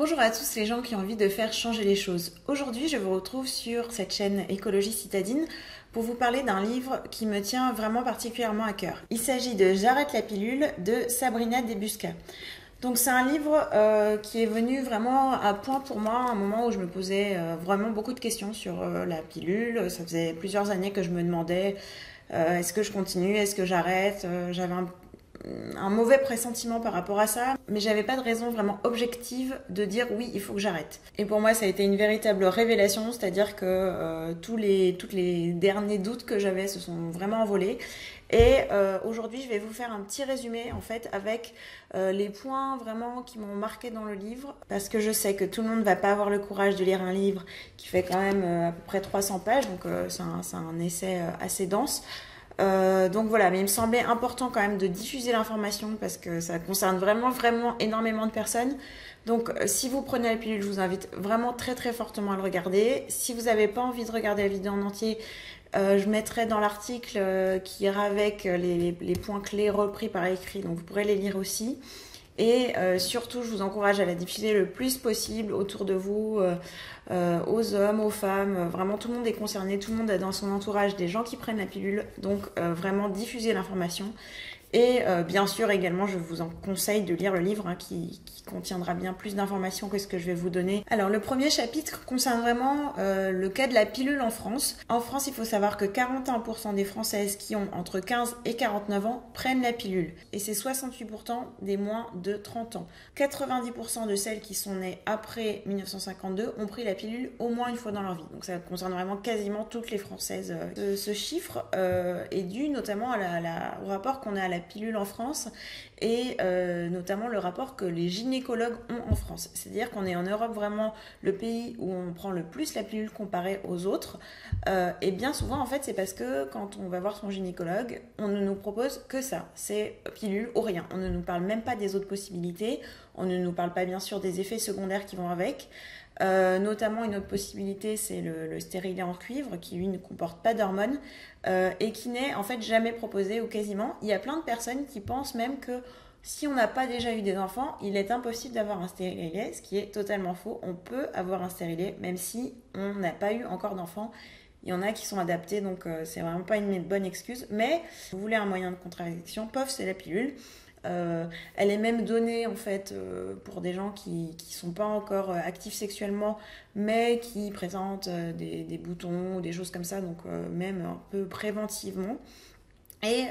Bonjour à tous les gens qui ont envie de faire changer les choses. Aujourd'hui, je vous retrouve sur cette chaîne Écologie Citadine pour vous parler d'un livre qui me tient vraiment particulièrement à cœur. Il s'agit de J'arrête la pilule de Sabrina Debusca. Donc c'est un livre qui est venu vraiment à point pour moi, à un moment où je me posais vraiment beaucoup de questions sur la pilule. Ça faisait plusieurs années que je me demandais est-ce que je continue, est-ce que j'arrête. J'avais un mauvais pressentiment par rapport à ça, mais j'avais pas de raison vraiment objective de dire oui, il faut que j'arrête. Et pour moi, ça a été une véritable révélation, c'est-à-dire que tous les derniers doutes que j'avais se sont vraiment envolés. Et aujourd'hui, je vais vous faire un petit résumé en fait avec les points vraiment qui m'ont marqué dans le livre, parce que je sais que tout le monde ne va pas avoir le courage de lire un livre qui fait quand même à peu près 300 pages, donc c'est un essai assez dense. Donc voilà, mais il me semblait important quand même de diffuser l'information parce que ça concerne vraiment énormément de personnes. Donc si vous prenez la pilule, je vous invite vraiment très fortement à le regarder. Si vous n'avez pas envie de regarder la vidéo en entier, je mettrai dans l'article qui ira avec les points clés repris par écrit, donc vous pourrez les lire aussi. Et surtout, je vous encourage à la diffuser le plus possible autour de vous, aux hommes, aux femmes. Vraiment, tout le monde est concerné, tout le monde a dans son entourage des gens qui prennent la pilule. Donc, vraiment, diffuser l'information. Et bien sûr, également, je vous en conseille de lire le livre qui contiendra bien plus d'informations que ce que je vais vous donner. Alors, le premier chapitre concerne vraiment le cas de la pilule en France. En France, il faut savoir que 41% des Françaises qui ont entre 15 et 49 ans prennent la pilule. Et c'est 68% des moins de 30 ans. 90% de celles qui sont nées après 1952 ont pris la pilule au moins une fois dans leur vie. Donc, ça concerne vraiment quasiment toutes les Françaises. Ce chiffre est dû notamment au rapport qu'on a à la pilule en France et notamment le rapport que les gynécologues ont en France. C'est-à-dire qu'on est en Europe vraiment le pays où on prend le plus la pilule comparé aux autres. Et bien souvent, en fait, c'est parce que quand on va voir son gynécologue, on ne nous propose que ça. C'est pilule ou rien. On ne nous parle même pas des autres possibilités. On ne nous parle pas, bien sûr, des effets secondaires qui vont avec. Notamment une autre possibilité, c'est le stérilet en cuivre qui lui ne comporte pas d'hormones et qui n'est en fait jamais proposé ou quasiment. Il y a plein de personnes qui pensent même que si on n'a pas déjà eu des enfants, il est impossible d'avoir un stérilet, ce qui est totalement faux. On peut avoir un stérilet même si on n'a pas eu encore d'enfants. Il y en a qui sont adaptés, donc c'est vraiment pas une bonne excuse. Mais si vous voulez un moyen de contraception, POF, c'est la pilule. Elle est même donnée en fait pour des gens qui sont pas encore actifs sexuellement mais qui présentent des boutons ou des choses comme ça, donc même un peu préventivement. Et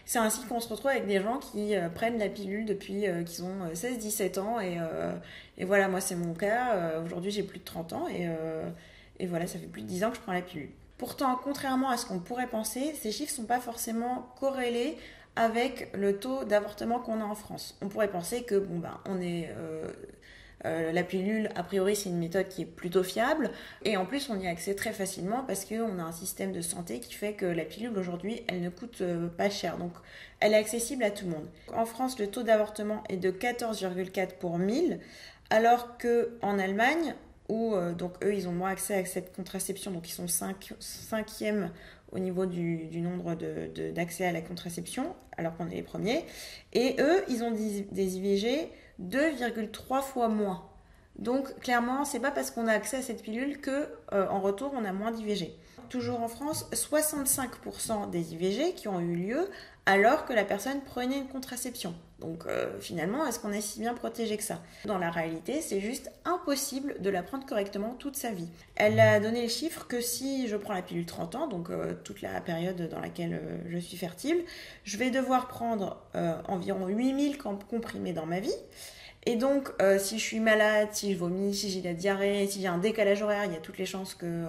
c'est ainsi qu'on se retrouve avec des gens qui prennent la pilule depuis qu'ils ont 16-17 ans et voilà, moi c'est mon cas. Aujourd'hui j'ai plus de 30 ans et voilà, ça fait plus de 10 ans que je prends la pilule. Pourtant, contrairement à ce qu'on pourrait penser, ces chiffres ne sont pas forcément corrélés avec le taux d'avortement qu'on a en France. On pourrait penser que la pilule, a priori, c'est une méthode qui est plutôt fiable et en plus, on y a accès très facilement parce qu'on a un système de santé qui fait que la pilule, aujourd'hui, elle ne coûte pas cher. Donc, elle est accessible à tout le monde. En France, le taux d'avortement est de 14,4 pour 1000, alors qu'en Allemagne, où donc eux, ils ont moins accès à cette contraception, donc ils sont 5e au niveau du nombre d'accès à la contraception, alors qu'on est les premiers. Et eux, ils ont des IVG 2,3 fois moins. Donc, clairement, c'est pas parce qu'on a accès à cette pilule que, en retour, on a moins d'IVG. Toujours en France, 65% des IVG qui ont eu lieu alors que la personne prenait une contraception. Donc finalement, est-ce qu'on est si bien protégé que ça? Dans la réalité, c'est juste impossible de la prendre correctement toute sa vie. Elle a donné le chiffre que si je prends la pilule 30 ans, donc toute la période dans laquelle je suis fertile, je vais devoir prendre environ 8000 comprimés dans ma vie. Et donc, si je suis malade, si je vomis, si j'ai la diarrhée, si j'ai un décalage horaire, il y a toutes les chances que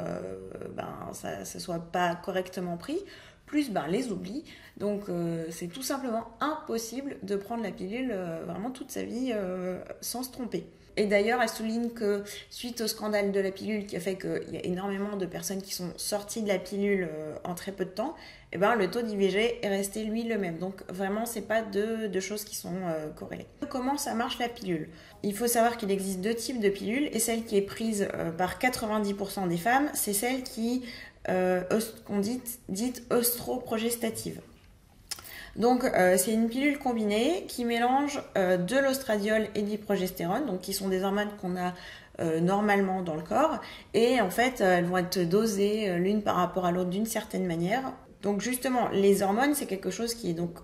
ça ne soit pas correctement pris, plus les oublis. Donc, c'est tout simplement impossible de prendre la pilule vraiment toute sa vie sans se tromper. Et d'ailleurs, elle souligne que suite au scandale de la pilule qui a fait qu'il y a énormément de personnes qui sont sorties de la pilule en très peu de temps, le taux d'IVG est resté lui le même. Donc vraiment, c'est pas deux choses qui sont corrélées. Comment ça marche la pilule? Il faut savoir qu'il existe deux types de pilules et celle qui est prise par 90% des femmes, c'est celle qu'on dit dite œstroprogestative. Donc c'est une pilule combinée qui mélange de l'ostradiol et de l'hyprogestérone, donc qui sont des hormones qu'on a normalement dans le corps, et en fait elles vont être dosées l'une par rapport à l'autre d'une certaine manière. Donc justement, les hormones, c'est quelque chose qui est donc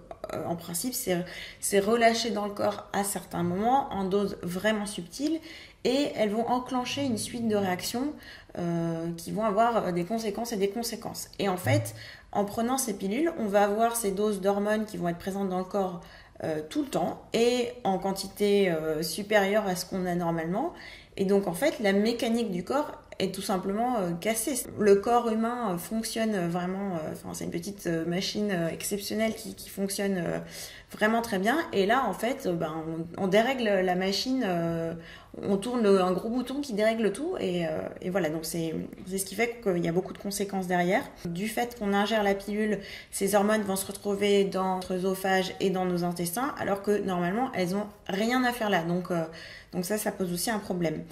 en principe, c'est relâché dans le corps à certains moments en dose vraiment subtile, et elles vont enclencher une suite de réactions qui vont avoir des conséquences et des conséquences. Et en fait, en prenant ces pilules, on va avoir ces doses d'hormones qui vont être présentes dans le corps tout le temps et en quantité supérieure à ce qu'on a normalement. Et donc en fait, la mécanique du corps est tout simplement cassée. Le corps humain fonctionne vraiment, c'est une petite machine exceptionnelle qui fonctionne vraiment très bien. Et là, en fait, on dérègle la machine, on tourne un gros bouton qui dérègle tout. Et voilà, donc c'est ce qui fait qu'il y a beaucoup de conséquences derrière. Du fait qu'on ingère la pilule, ces hormones vont se retrouver dans notre œsophage et dans nos intestins, alors que normalement, elles n'ont rien à faire là. Donc ça pose aussi un problème.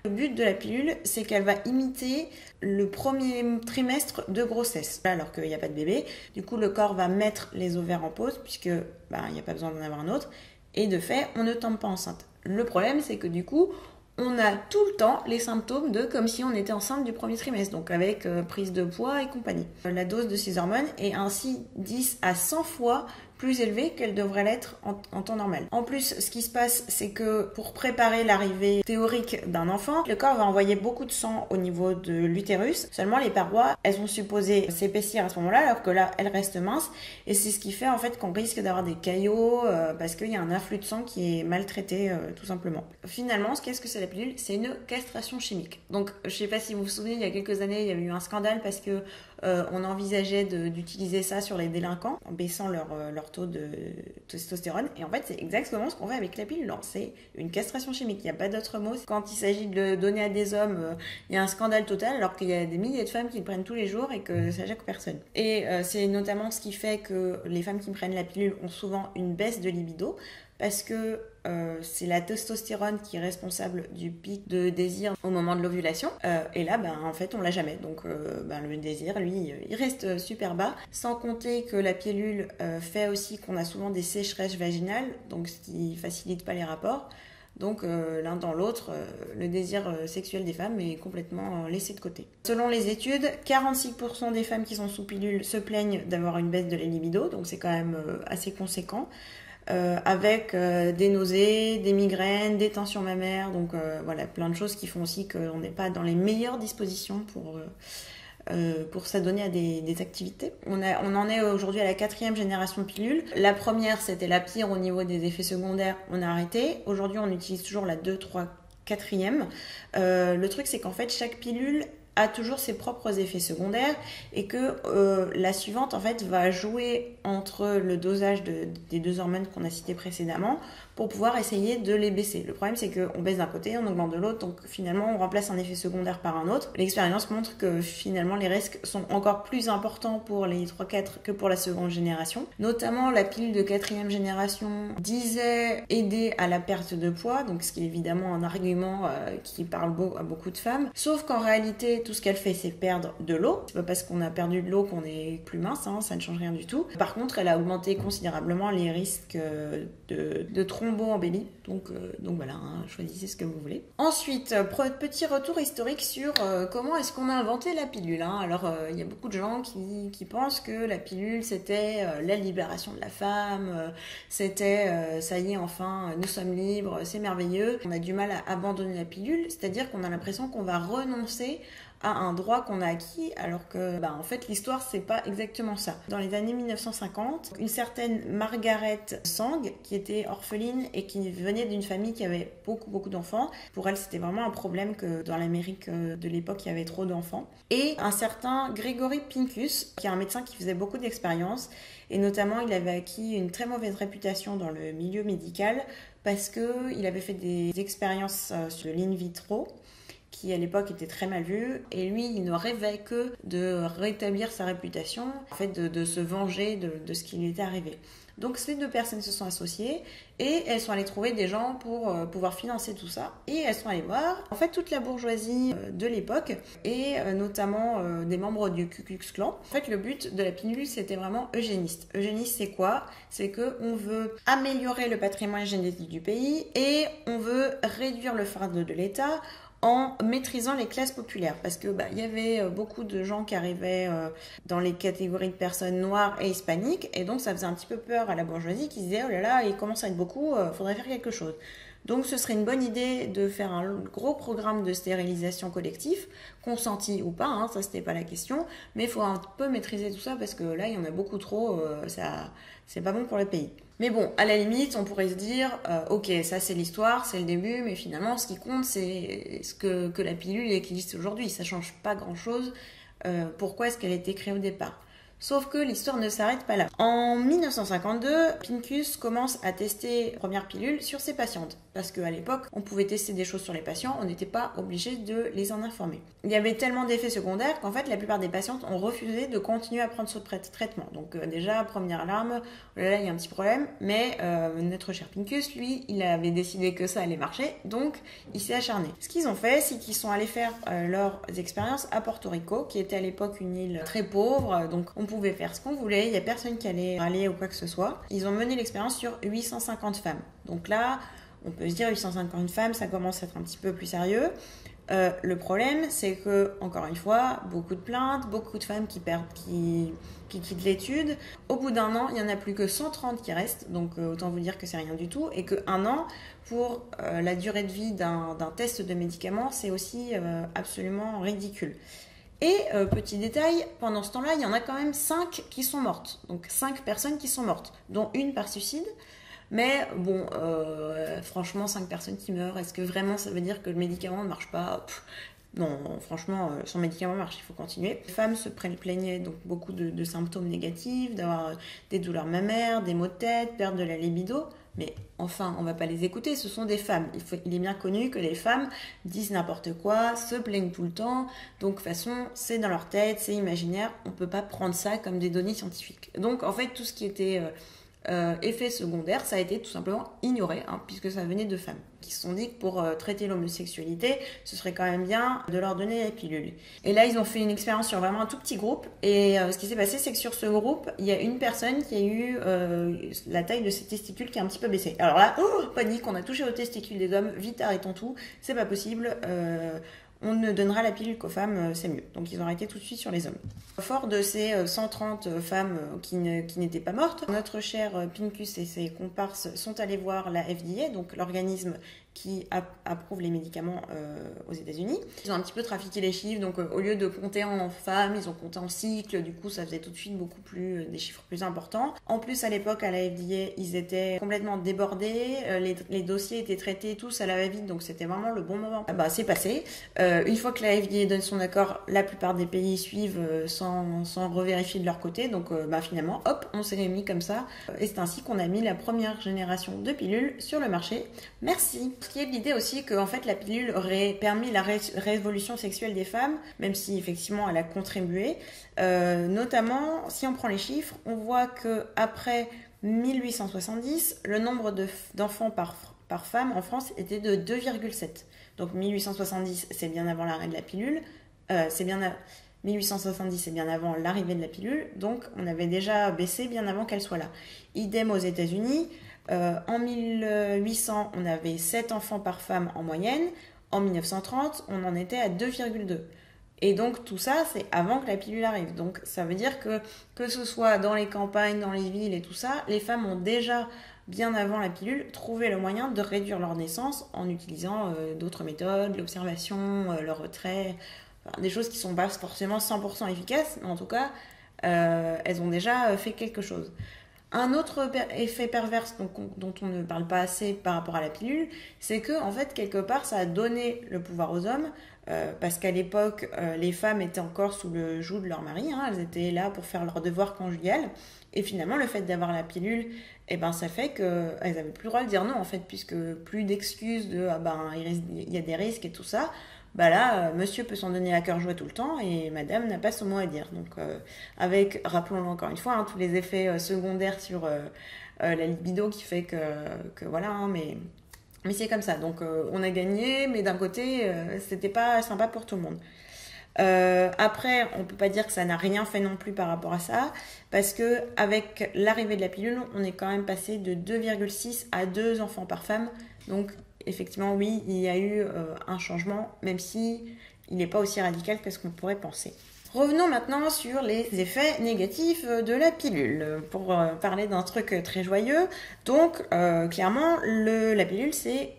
Le but de la pilule, c'est qu'elle va imiter le premier trimestre de grossesse, alors qu'il n'y a pas de bébé. Du coup, le corps va mettre les ovaires en pause, puisque il n'y a pas besoin d'en avoir un autre. Et de fait, on ne tombe pas enceinte. Le problème, c'est que du coup, on a tout le temps les symptômes de comme si on était enceinte du premier trimestre, donc avec prise de poids et compagnie. La dose de ces hormones est ainsi 10 à 100 fois plus élevée qu'elle devrait l'être en temps normal. En plus, ce qui se passe, c'est que pour préparer l'arrivée théorique d'un enfant, le corps va envoyer beaucoup de sang au niveau de l'utérus. Seulement, les parois, elles sont supposées s'épaissir à ce moment-là, alors que là, elles restent minces. Et c'est ce qui fait en fait qu'on risque d'avoir des caillots parce qu'il y a un afflux de sang qui est maltraité tout simplement. Finalement, qu'est-ce que c'est la pilule? C'est une castration chimique. Donc, je ne sais pas si vous vous souvenez, il y a quelques années, il y avait eu un scandale parce que on envisageait d'utiliser ça sur les délinquants en baissant leur taux de testostérone. Et en fait, c'est exactement ce qu'on fait avec la pilule. C'est une castration chimique. Il n'y a pas d'autre mot. Quand il s'agit de le donner à des hommes, il y a un scandale total, alors qu'il y a des milliers de femmes qui le prennent tous les jours et que ça gêne personne. Et c'est notamment ce qui fait que les femmes qui prennent la pilule ont souvent une baisse de libido, parce que c'est la testostérone qui est responsable du pic de désir au moment de l'ovulation. Et là, en fait, on l'a jamais. Donc, le désir, lui, il reste super bas. Sans compter que la pilule fait aussi qu'on a souvent des sécheresses vaginales, donc ce qui facilite pas les rapports. Donc l'un dans l'autre, le désir sexuel des femmes est complètement laissé de côté. Selon les études, 46% des femmes qui sont sous pilule se plaignent d'avoir une baisse de la libido, donc c'est quand même assez conséquent. Avec des nausées, des migraines, des tensions mammaires, donc voilà, plein de choses qui font aussi qu'on n'est pas dans les meilleures dispositions pour s'adonner à des activités. On en est aujourd'hui à la 4e génération de pilules. La première, c'était la pire au niveau des effets secondaires, on a arrêté. Aujourd'hui, on utilise toujours la 2, 3, 4e. Le truc, c'est qu'en fait, chaque pilule a toujours ses propres effets secondaires et que la suivante en fait va jouer entre le dosage des deux hormones qu'on a citées précédemment pour pouvoir essayer de les baisser. Le problème, c'est qu'on baisse d'un côté, on augmente de l'autre, donc finalement on remplace un effet secondaire par un autre. L'expérience montre que finalement les risques sont encore plus importants pour les 3-4 que pour la seconde génération. Notamment la pilule de 4e génération disait aider à la perte de poids, donc ce qui est évidemment un argument qui parle à beaucoup de femmes, sauf qu'en réalité tout ce qu'elle fait, c'est perdre de l'eau. C'est pas parce qu'on a perdu de l'eau qu'on est plus mince, ça ne change rien du tout. Par contre, elle a augmenté considérablement les risques de thromboembélie. Donc voilà, choisissez ce que vous voulez. Ensuite, petit retour historique sur comment est-ce qu'on a inventé la pilule. Alors, il y a beaucoup de gens qui pensent que la pilule, c'était la libération de la femme, c'était ça y est, enfin, nous sommes libres, c'est merveilleux. On a du mal à abandonner la pilule, c'est-à-dire qu'on a l'impression qu'on va renoncer à un droit qu'on a acquis, alors que en fait l'histoire c'est pas exactement ça. Dans les années 1950, une certaine Margaret Sang, qui était orpheline et qui venait d'une famille qui avait beaucoup d'enfants, pour elle c'était vraiment un problème que dans l'Amérique de l'époque il y avait trop d'enfants, et un certain Gregory Pincus, qui est un médecin qui faisait beaucoup d'expériences, et notamment il avait acquis une très mauvaise réputation dans le milieu médical parce qu'il avait fait des expériences sur l'in vitro qui à l'époque était très mal vu, et lui il ne rêvait que de rétablir sa réputation, en fait de se venger de ce qui lui était arrivé. Donc ces deux personnes se sont associées et elles sont allées trouver des gens pour pouvoir financer tout ça. Et elles sont allées voir en fait toute la bourgeoisie de l'époque et notamment des membres du Ku Klux Klan. En fait, le but de la pilule, c'était vraiment eugéniste. Eugéniste, c'est quoi? C'est qu'on veut améliorer le patrimoine génétique du pays et on veut réduire le fardeau de l'État en maîtrisant les classes populaires. Parce que il y avait beaucoup de gens qui arrivaient dans les catégories de personnes noires et hispaniques, et donc ça faisait un petit peu peur à la bourgeoisie qui se disait « Oh là là, il commence à être beaucoup, faudrait faire quelque chose ». Donc ce serait une bonne idée de faire un gros programme de stérilisation collectif, consenti ou pas, hein, ça c'était pas la question, mais il faut un peu maîtriser tout ça parce que là il y en a beaucoup trop, ça c'est pas bon pour le pays. Mais bon, à la limite, on pourrait se dire, ok, ça c'est l'histoire, c'est le début, mais finalement ce qui compte c'est ce que la pilule existe aujourd'hui, ça change pas grand chose, pourquoi est-ce qu'elle a été créée au départ? Sauf que l'histoire ne s'arrête pas là. En 1952, Pincus commence à tester la première pilule sur ses patientes. Parce qu'à l'époque, on pouvait tester des choses sur les patients, on n'était pas obligé de les en informer. Il y avait tellement d'effets secondaires qu'en fait, la plupart des patientes ont refusé de continuer à prendre ce traitement. Donc déjà, première alarme, là, il y a un petit problème. Mais notre cher Pincus, lui, il avait décidé que ça allait marcher, donc il s'est acharné. Ce qu'ils ont fait, c'est qu'ils sont allés faire leurs expériences à Porto Rico, qui était à l'époque une île très pauvre, donc on pouvait faire ce qu'on voulait, il n'y a personne qui allait râler ou quoi que ce soit. Ils ont mené l'expérience sur 850 femmes. Donc là, on peut se dire 850 femmes, ça commence à être un petit peu plus sérieux. Le problème, c'est que, encore une fois, beaucoup de plaintes, beaucoup de femmes qui quittent l'étude. Au bout d'un an, il n'y en a plus que 130 qui restent, donc autant vous dire que c'est rien du tout, et qu'un an, pour la durée de vie d'un test de médicaments, c'est aussi absolument ridicule. Et petit détail, pendant ce temps-là, il y en a quand même 5 qui sont mortes. Donc 5 personnes qui sont mortes, dont une par suicide. Mais bon, franchement, 5 personnes qui meurent, est-ce que vraiment ça veut dire que le médicament ne marche pas? Non, franchement, son médicament marche, il faut continuer. Les femmes se plaignaient donc beaucoup de symptômes négatifs, d'avoir des douleurs mammaires, des maux de tête, perte de la libido. Mais enfin, on va pas les écouter, ce sont des femmes. Il est bien connu que les femmes disent n'importe quoi, se plaignent tout le temps. Donc, de toute façon, c'est dans leur tête, c'est imaginaire. On peut pas prendre ça comme des données scientifiques. Donc, en fait, tout ce qui était effet secondaire, ça a été tout simplement ignoré, hein, puisque ça venait de femmes qui se sont dit que pour traiter l'homosexualité, ce serait quand même bien de leur donner la pilule. Et là, ils ont fait une expérience sur vraiment un tout petit groupe, et ce qui s'est passé, c'est que sur ce groupe, il y a une personne qui a eu la taille de ses testicules qui a un petit peu baissé. Alors là, panique, on a touché aux testicules des hommes, vite arrêtons tout, c'est pas possible, on ne donnera la pilule qu'aux femmes, c'est mieux. Donc ils ont arrêté tout de suite sur les hommes. Fort de ces 130 femmes qui n'étaient pas mortes, notre cher Pincus et ses comparses sont allés voir la FDA, donc l'organisme qui approuve les médicaments aux États-Unis. Ils ont un petit peu trafiqué les chiffres, donc au lieu de compter en femmes, ils ont compté en cycles, du coup ça faisait tout de suite beaucoup plus des chiffres plus importants. En plus, à l'époque, à la FDA, ils étaient complètement débordés, les dossiers étaient traités tous à la va-vite, donc c'était vraiment le bon moment. C'est passé. Une fois que la FDA donne son accord, la plupart des pays suivent sans revérifier de leur côté, donc finalement, hop, on s'est mis comme ça, et c'est ainsi qu'on a mis la première génération de pilules sur le marché. Merci. Ce qui est l'idée aussi que en fait la pilule aurait permis la révolution sexuelle des femmes, même si effectivement elle a contribué. Notamment, si on prend les chiffres, on voit que après 1870, le nombre d'enfants par femme en France était de 2,7. Donc 1870, c'est bien avant l'arrêt de la pilule. 1870, c'est bien avant l'arrivée de la pilule. Donc on avait déjà baissé bien avant qu'elle soit là. Idem aux États-Unis. En 1800, on avait 7 enfants par femme en moyenne. En 1930, on en était à 2,2. Et donc tout ça, c'est avant que la pilule arrive. Donc ça veut dire que ce soit dans les campagnes, dans les villes et tout ça, les femmes ont déjà, bien avant la pilule, trouvé le moyen de réduire leur naissance en utilisant d'autres méthodes, l'observation, le retrait, des choses qui ne sont pas forcément 100% efficaces, mais en tout cas, elles ont déjà fait quelque chose. Un autre effet pervers dont on ne parle pas assez par rapport à la pilule, c'est que en fait quelque part ça a donné le pouvoir aux hommes, parce qu'à l'époque les femmes étaient encore sous le joug de leur mari, hein, elles étaient là pour faire leur devoir conjugal, et finalement le fait d'avoir la pilule, ça fait qu'elles n'avaient plus le droit de dire non en fait, puisque plus d'excuses de il y a des risques et tout ça. Monsieur peut s'en donner à cœur joie tout le temps et madame n'a pas son mot à dire. Donc, rappelons-le encore une fois, hein, tous les effets secondaires sur la libido qui fait que voilà, hein, mais c'est comme ça. Donc on a gagné, mais d'un côté, c'était pas sympa pour tout le monde. Après, on peut pas dire que ça n'a rien fait non plus par rapport à ça, parce que avec l'arrivée de la pilule, on est quand même passé de 2,6 à 2 enfants par femme. Donc effectivement, oui, il y a eu un changement, même si il n'est pas aussi radical que ce qu'on pourrait penser. Revenons maintenant sur les effets négatifs de la pilule, pour parler d'un truc très joyeux. Donc, clairement, la pilule, c'est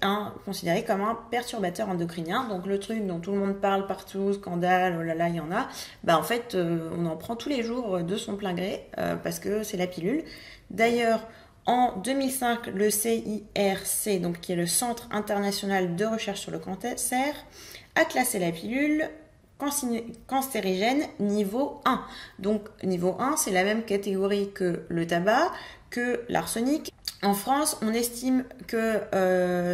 considéré comme un perturbateur endocrinien. Donc, le truc dont tout le monde parle partout, scandale, oh là là, il y en a. Bah, en fait, on en prend tous les jours de son plein gré, parce que c'est la pilule. D'ailleurs, en 2005, le CIRC, donc, qui est le Centre international de recherche sur le cancer, a classé la pilule cancérigène niveau 1. Donc niveau 1, c'est la même catégorie que le tabac, que l'arsenic. En France, on estime que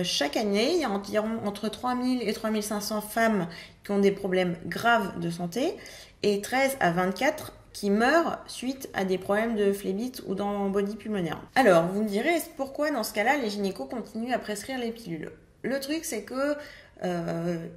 chaque année, il y a environ entre 3000 et 3500 femmes qui ont des problèmes graves de santé et 13 à 24 qui meurent suite à des problèmes de phlébite ou d'embolie pulmonaire. Alors, vous me direz, pourquoi dans ce cas-là, les gynécos continuent à prescrire les pilules? Le truc, c'est que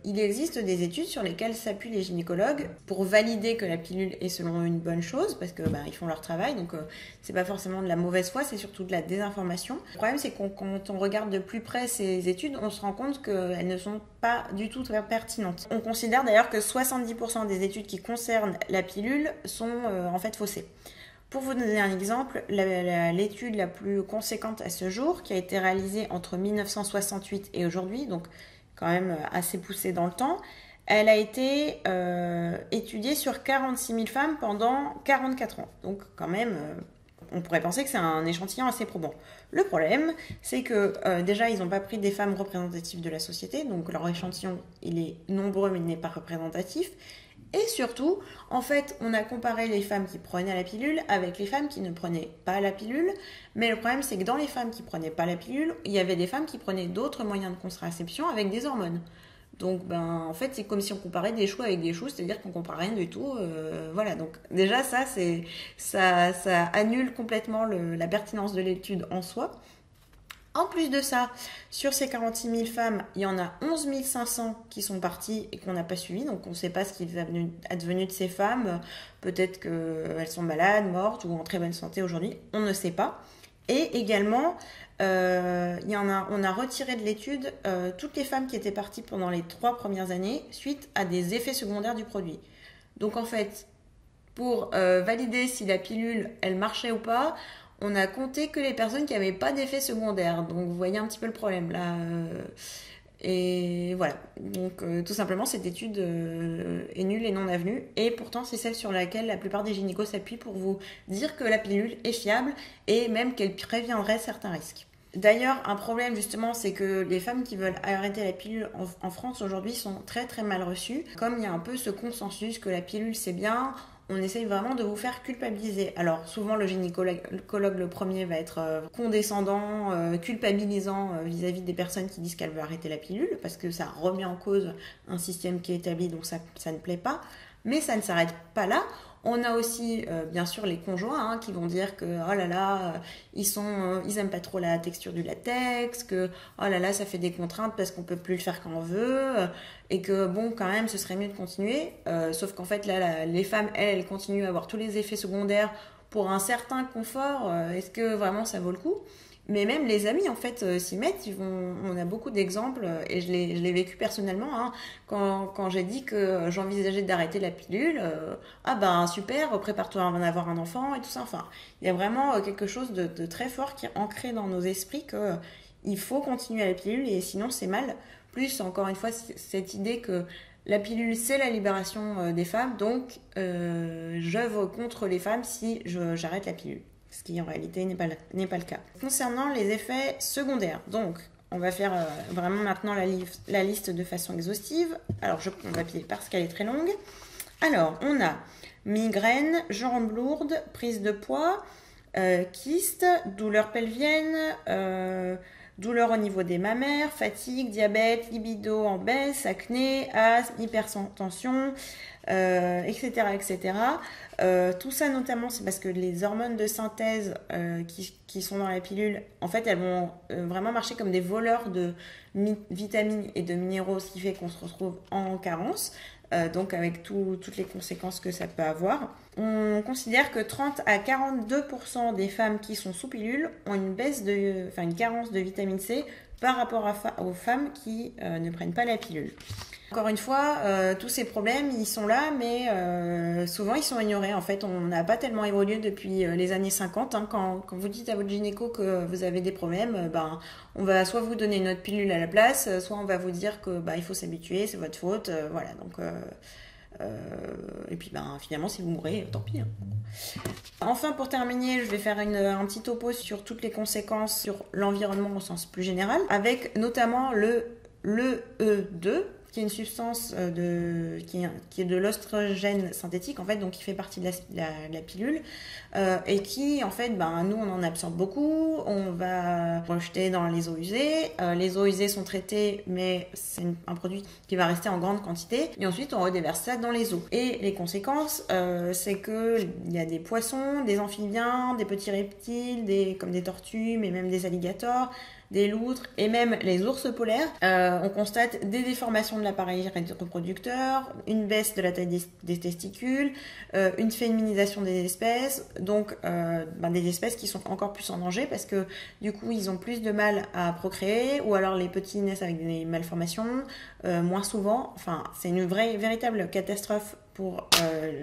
il existe des études sur lesquelles s'appuient les gynécologues pour valider que la pilule est selon eux une bonne chose, parce que ils font leur travail, donc c'est pas forcément de la mauvaise foi, c'est surtout de la désinformation. Le problème, c'est que quand on regarde de plus près ces études, on se rend compte qu'elles ne sont pas du tout pertinentes. On considère d'ailleurs que 70% des études qui concernent la pilule sont en fait faussées. Pour vous donner un exemple, l'étude la plus conséquente à ce jour, qui a été réalisée entre 1968 et aujourd'hui, donc quand même assez poussée dans le temps, elle a été étudiée sur 46 000 femmes pendant 44 ans. Donc quand même, on pourrait penser que c'est un échantillon assez probant. Le problème, c'est que déjà, ils n'ont pas pris des femmes représentatives de la société, donc leur échantillon, il est nombreux mais il n'est pas représentatif. Et surtout, en fait, on a comparé les femmes qui prenaient la pilule avec les femmes qui ne prenaient pas la pilule. Mais le problème, c'est que dans les femmes qui prenaient pas la pilule, il y avait des femmes qui prenaient d'autres moyens de contraception avec des hormones. Donc, en fait, c'est comme si on comparait des choux avec des choux, c'est-à-dire qu'on compare rien du tout. Voilà, donc déjà, ça annule complètement la pertinence de l'étude en soi. En plus de ça, sur ces 46 000 femmes, il y en a 11 500 qui sont parties et qu'on n'a pas suivies. Donc on ne sait pas ce qui est advenu de ces femmes. Peut-être qu'elles sont malades, mortes ou en très bonne santé aujourd'hui. On ne sait pas. Et également, on a retiré de l'étude toutes les femmes qui étaient parties pendant les 3 premières années suite à des effets secondaires du produit. Donc en fait, pour valider si la pilule, elle marchait ou pas, on a compté que les personnes qui n'avaient pas d'effets secondaires. Donc, vous voyez un petit peu le problème là. Et voilà. Donc, tout simplement, cette étude est nulle et non avenue. Et pourtant, c'est celle sur laquelle la plupart des gynécos s'appuient pour vous dire que la pilule est fiable et même qu'elle préviendrait certains risques. D'ailleurs, un problème justement, c'est que les femmes qui veulent arrêter la pilule en France aujourd'hui sont très très mal reçues. Comme il y a un peu ce consensus que la pilule c'est bien, on essaye vraiment de vous faire culpabiliser. Alors souvent le gynécologue le premier va être condescendant, culpabilisant vis-à-vis des personnes qui disent qu'elles veulent arrêter la pilule, parce que ça remet en cause un système qui est établi, donc ça ne plaît pas. Mais ça ne s'arrête pas là. On a aussi bien sûr les conjoints qui vont dire que oh là là, ils aiment pas trop la texture du latex, que oh là là, ça fait des contraintes parce qu'on peut plus le faire quand on veut, et que bon quand même ce serait mieux de continuer. Sauf qu'en fait là les femmes elles continuent à avoir tous les effets secondaires pour un certain confort. Est-ce que vraiment ça vaut le coup? Mais même les amis, en fait, s'y mettent. On a beaucoup d'exemples, et je l'ai vécu personnellement. Quand j'ai dit que j'envisageais d'arrêter la pilule, super, prépare-toi à en avoir un enfant et tout ça. Enfin, il y a vraiment quelque chose de très fort qui est ancré dans nos esprits qu'il faut continuer à la pilule et sinon c'est mal. Plus, encore une fois, cette idée que la pilule, c'est la libération des femmes, donc j'œuvre contre les femmes si j'arrête la pilule. Ce qui en réalité n'est pas le cas. Concernant les effets secondaires, donc on va faire vraiment maintenant la liste de façon exhaustive. Alors on va piler parce qu'elle est très longue. Alors on a migraine, jambes lourdes, prise de poids, kyste, douleurs pelviennes, douleurs au niveau des mammaires, fatigue, diabète, libido en baisse, acné, asthme, hypertension, etc. etc. Tout ça notamment c'est parce que les hormones de synthèse qui sont dans la pilule, en fait elles vont vraiment marcher comme des voleurs de vitamines et de minéraux, ce qui fait qu'on se retrouve en carence. Donc avec toutes les conséquences que ça peut avoir. On considère que 30 à 42% des femmes qui sont sous pilule ont une carence de vitamine C par rapport aux femmes qui ne prennent pas la pilule. Encore une fois, tous ces problèmes, ils sont là, mais souvent ils sont ignorés. En fait, on n'a pas tellement évolué depuis les années 50. Hein. Quand vous dites à votre gynéco que vous avez des problèmes, on va soit vous donner une autre pilule à la place, soit on va vous dire que il faut s'habituer, c'est votre faute. Voilà. Donc, et puis finalement, si vous mourrez, tant pis. Hein. Enfin, pour terminer, je vais faire un petit topo sur toutes les conséquences sur l'environnement au sens plus général, avec notamment l'EE2, qui est une substance qui est de l'oestrogène synthétique, en fait, donc qui fait partie de la pilule, et qui, en fait, nous, on en absorbe beaucoup, on va rejeter dans les eaux usées. Les eaux usées sont traitées, mais c'est un produit qui va rester en grande quantité, et ensuite, on redéverse ça dans les eaux. Et les conséquences, c'est qu'il y a des poissons, des amphibiens, des petits reptiles, comme des tortues, mais même des alligators, des loutres et même les ours polaires. On constate des déformations de l'appareil reproducteur, une baisse de la taille des testicules, une féminisation des espèces, donc des espèces qui sont encore plus en danger parce que du coup ils ont plus de mal à procréer, ou alors les petits naissent avec des malformations, moins souvent. Enfin, c'est une véritable catastrophe pour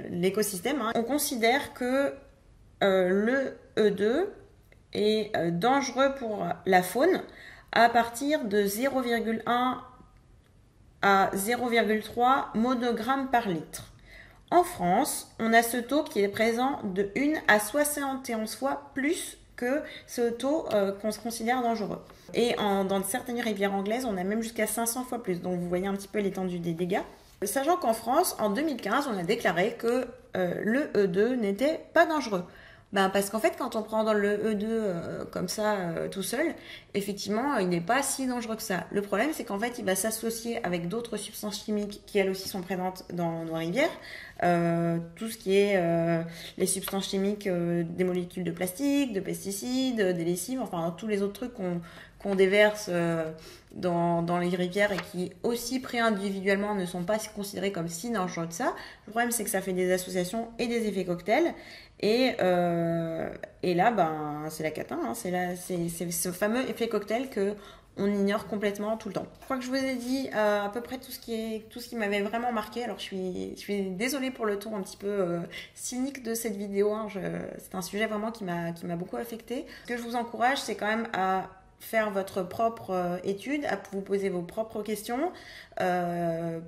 l'écosystème. Hein. On considère que le E2 est dangereux pour la faune à partir de 0,1 à 0,3 monogrammes par litre. En France, on a ce taux qui est présent de 1 à 71 fois plus que ce taux qu'on se considère dangereux. Et dans certaines rivières anglaises, on a même jusqu'à 500 fois plus. Donc vous voyez un petit peu l'étendue des dégâts. Sachant qu'en France, en 2015, on a déclaré que le E2 n'était pas dangereux. Parce qu'en fait, quand on prend dans le E2 comme ça, tout seul, effectivement, il n'est pas si dangereux que ça. Le problème, c'est qu'en fait, il va s'associer avec d'autres substances chimiques qui, elles aussi, sont présentes dans nos rivières. Tout ce qui est les substances chimiques des molécules de plastique, de pesticides, des lessives, enfin, tous les autres trucs qu'on déverse dans les rivières et qui aussi pris individuellement ne sont pas considérés comme si dangereux que ça. Le problème, c'est que ça fait des associations et des effets cocktails. Et là, c'est la cata, hein. C'est ce fameux effet cocktail que on ignore complètement tout le temps. Je crois que je vous ai dit à peu près tout ce qui m'avait vraiment marqué. Alors je suis désolée pour le ton un petit peu cynique de cette vidéo. Hein. C'est un sujet vraiment qui m'a beaucoup affectée. Ce que je vous encourage, c'est quand même à faire votre propre étude, à vous poser vos propres questions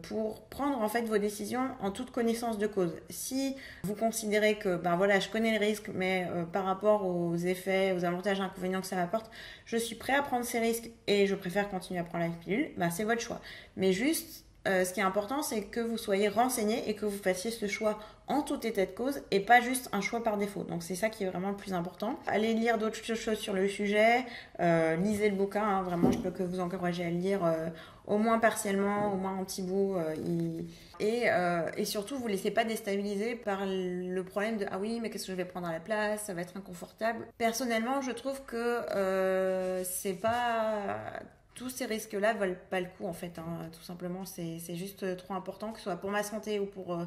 pour prendre en fait vos décisions en toute connaissance de cause. Si vous considérez que je connais les risques, mais par rapport aux effets, aux avantages et inconvénients que ça m'apporte, je suis prêt à prendre ces risques et je préfère continuer à prendre la pilule, c'est votre choix. Mais juste, ce qui est important, c'est que vous soyez renseigné et que vous fassiez ce choix en tout état de cause et pas juste un choix par défaut. Donc c'est ça qui est vraiment le plus important. Allez lire d'autres choses sur le sujet, lisez le bouquin, hein, vraiment je peux que vous encourager à le lire au moins partiellement, au moins en petit bout. Et surtout, vous ne laissez pas déstabiliser par le problème de « Ah oui, mais qu'est-ce que je vais prendre à la place? Ça va être inconfortable. » Personnellement, je trouve que c'est pas... Tous ces risques-là valent pas le coup en fait, hein. Tout simplement, c'est juste trop important, que ce soit pour ma santé ou pour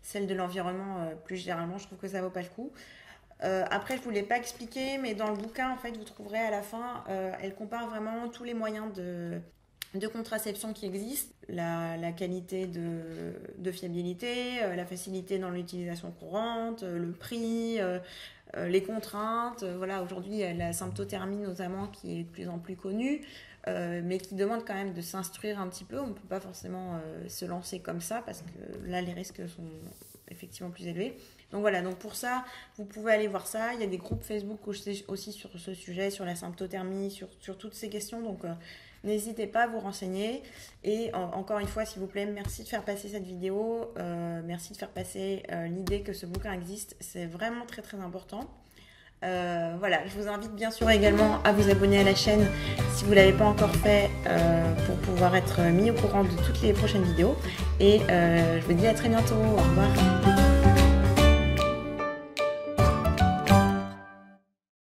celle de l'environnement plus généralement, je trouve que ça vaut pas le coup. Après, je ne vous l'ai pas expliqué, mais dans le bouquin, en fait, vous trouverez à la fin, elle compare vraiment tous les moyens de contraception qui existent, la qualité de fiabilité, la facilité dans l'utilisation courante, le prix, les contraintes. Voilà, aujourd'hui, il y a la symptothermie notamment qui est de plus en plus connue. Mais qui demande quand même de s'instruire un petit peu. On ne peut pas forcément se lancer comme ça parce que là, les risques sont effectivement plus élevés. Donc voilà, donc pour ça, vous pouvez aller voir ça. Il y a des groupes Facebook aussi sur ce sujet, sur la symptothermie, sur toutes ces questions. Donc n'hésitez pas à vous renseigner. Et encore une fois, s'il vous plaît, merci de faire passer cette vidéo. Merci de faire passer l'idée que ce bouquin existe. C'est vraiment très très important. Voilà, je vous invite bien sûr également à vous abonner à la chaîne si vous ne l'avez pas encore fait pour pouvoir être mis au courant de toutes les prochaines vidéos. Et je vous dis à très bientôt. Au revoir.